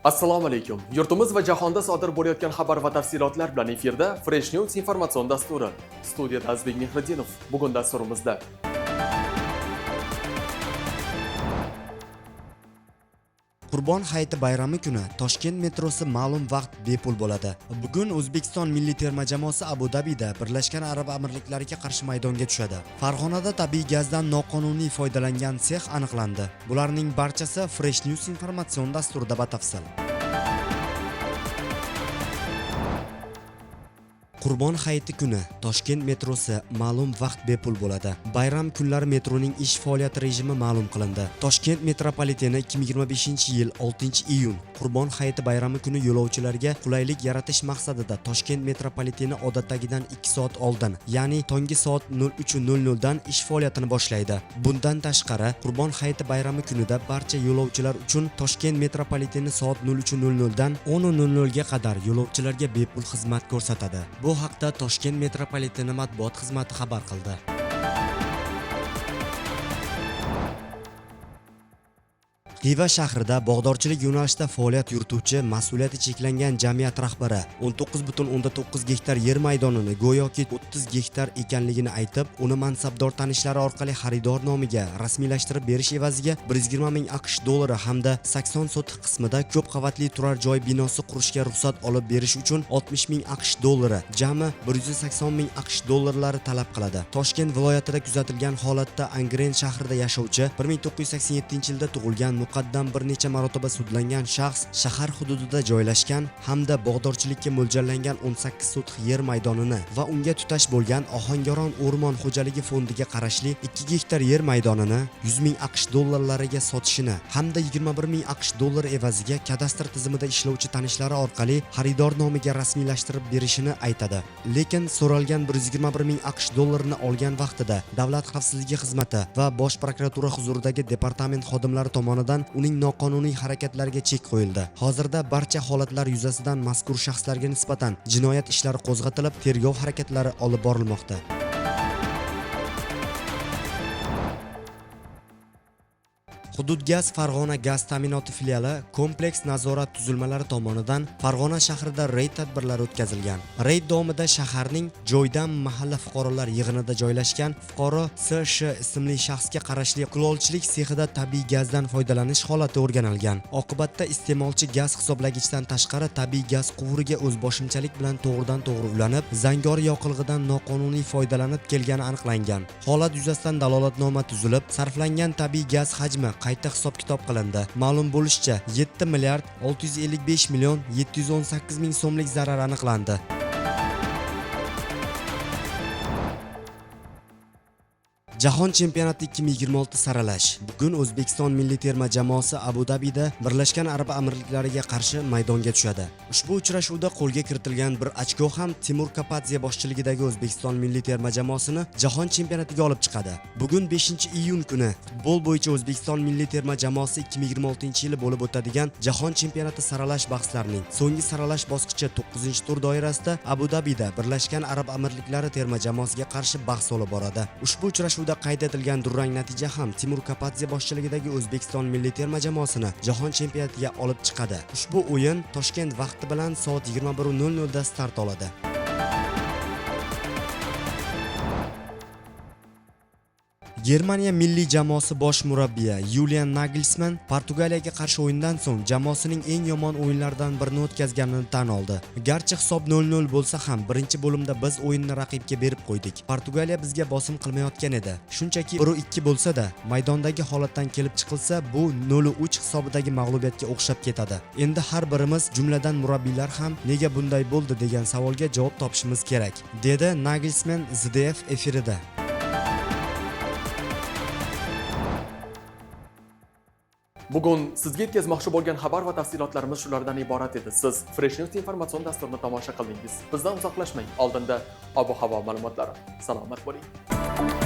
Assalomu alaykum. Yurtimiz va jahonda sodir bo'layotgan xabar va tafsilotlar bilan efirda Fresh News informatsion dasturi. Studiyada Azbek Mehriddinov. Bugun dasturimizda Qurbon hayiti bayrami kuni Toshkent metrosi ma'lum vaqt bepul bo'ladi. Bugun O'zbekiston milliy terma jamoasi Abu Dabida Birlashgan Arab Amirliklariga qarshi maydonga tushadi. Farg'onada tabiiy gazdan noqonuniy foydalangan sex aniqlandi. Bularning barchasi Fresh News informatsion dasturida batafsil. Qurbon hayiti kuni Toshkent metrosi ma'lum vaqt bepul bo'ladi. Bayram kunlari metroning ish faoliyati rejimi ma'lum qilindi. Toshkent metropoliteni 2025-yil 6-iyun Qurbon hayiti bayrami kuni yo'lovchilarga qulaylik yaratish maqsadida Toshkent metropoliteni odatdagidan 2 soat oldin, ya'ni tonggi soat 03:00 dan ish faoliyatini boshlaydi. Bundan tashqari, Qurbon hayiti bayrami kunida barcha yo'lovchilar uchun Toshkent metropoliteni soat 03:00 dan 10:00 ga qadar yo'lovchilarga bepul xizmat ko'rsatadi. Bu haqda Toshkent metropoliteni matbuot xizmati xabar qildi. Xiva shahrida bog'dorchilik yo'nalishida faoliyat yurituvchi mas'uliyati cheklangan jamiyat rahbari 19,9 gektar yer maydonini go'yoki 30 gektar ekanligini aytib, uni mansabdor tanishlari orqali xaridor nomiga rasmiylashtirib berish evaziga 120 ming AQSh dollari hamda 80 sotix qismida ko'p qavatli turar joy binosi qurishga ruxsat olib berish uchun 60 ming AQSh dollari, jami 180 ming AQSh dollarlari talab qiladi. Toshkent viloyatida kuzatilgan holatda Angren shahrida yashovchi 1987-yilda tug'ilgan muqaddam bir necha marotaba sudlangan shaxs shahar hududida joylashgan hamda bog'dorchilikka mo'ljallangan 18 sotix yer maydonini va unga tutash bo'lgan Ohangaron o'rmon xo'jaligi fondiga qarashli 2 gektar yer maydonini 100 ming AQSh dollarlariga sotishini hamda 21 ming AQSh dollari evaziga kadastr tizimida ishlovchi tanishlari orqali xaridor nomiga rasmiylashtirib berishini aytadi. Lekin so'ralgan 121 ming AQSh dollarini olgan vaqtida Davlat xavfsizligi xizmati va Bosh prokuratura huzuridagi departament xodimlari tomonidan uning noqonuniy harakatlariga chek qo'yildi. Hozirda barcha holatlar yuzasidan mazkur shaxslarga nisbatan jinoyat ishlari qo'zg'atilib, tergov harakatlari olib borilmoqda. Hududgaz Farg'ona gaz ta'minoti filiali kompleks nazorat tuzilmalari tomonidan Farg'ona shahrida reyd tadbirlari o'tkazilgan. Reyd davomida shaharning joydan mahalla fuqarolar yig'inida joylashgan fuqaro S.Sh. ismli shaxsga qarashli kulolchilik sexida tabiiy gazdan foydalanish holati o'rganilgan. Oqibatda iste'molchi gaz hisoblagichdan tashqari tabiiy gaz quvuriga o'zboshimchalik bilan to'g'ridan-to'g'ri ulanib, zangor yoqilg'idan noqonuniy foydalanib kelgani aniqlangan. Holat yuzasidan dalolatnoma tuzilib, sarflangan tabiiy gaz hajmi qayta hisob-kitob qilindi. Ma'lum bo'lishicha, 7 milliard 655 million 718 ming so'mlik zarar aniqlandi. Jahon chempionati 2026 saralash. Bugun O'zbekiston milliy terma jamoasi Abu Dabida Birlashgan Arab Amirliklariga qarshi maydonga tushadi. Ushbu uchrashuvda qo'lga kiritilgan bir ochko ham Timur Kapadze boshchiligidagi O'zbekiston milliy terma jamoasini jahon chempionatiga olib chiqadi. Bugun 5-iyun kuni futbol bo'yicha O'zbekiston milliy terma jamoasi 2026-yili bo'lib o'tadigan jahon chempionati saralash bahslarining so'nggi saralash bosqichi 9-tur doirasida Abu Dabida Birlashgan Arab Amirliklari terma jamoasiga qarshi bahs olib boradi. Ushbu uchrashuvda qayd etilgan durang natija ham Timur Kapadze boshchiligidagi O'zbekiston milliy terma jamoasini jahon chempionatiga olib chiqadi. Ushbu o'yin Toshkent vaqti bilan soat 21:00 da start oladi. Germaniya milliy jamoasi bosh murabbiyi Julian Nagelsmann Portugaliyaga qarshi o'yindan so'ng jamoasining eng yomon o'yinlaridan birini o'tkazganini tan oldi. Garchi hisob 0-0 bo'lsa ham birinchi bo'limda biz o'yinni raqibga berib qo'ydik. Portugaliya bizga bosim qilmayotgan edi. Shunchaki 1-2 bo'lsa-da, maydondagi holatdan kelib chiqilsa, bu 0-3 hisobidagi mag'lubiyatga o'xshab ketadi. Endi har birimiz, jumladan murabbiylar ham nega bunday bo'ldi degan savolga javob topishimiz kerak, dedi Nagelsmann ZDF efirida. bugun sizga yetkazmoqchi bo'lgan xabar va tafsilotlarimiz shulardan iborat edi. Siz Fresh News informatsion dasturini tomosha qildingiz. Bizdan uzoqlashmang. Oldinda ob-havo ma'lumotlari. Salomat bo'ling.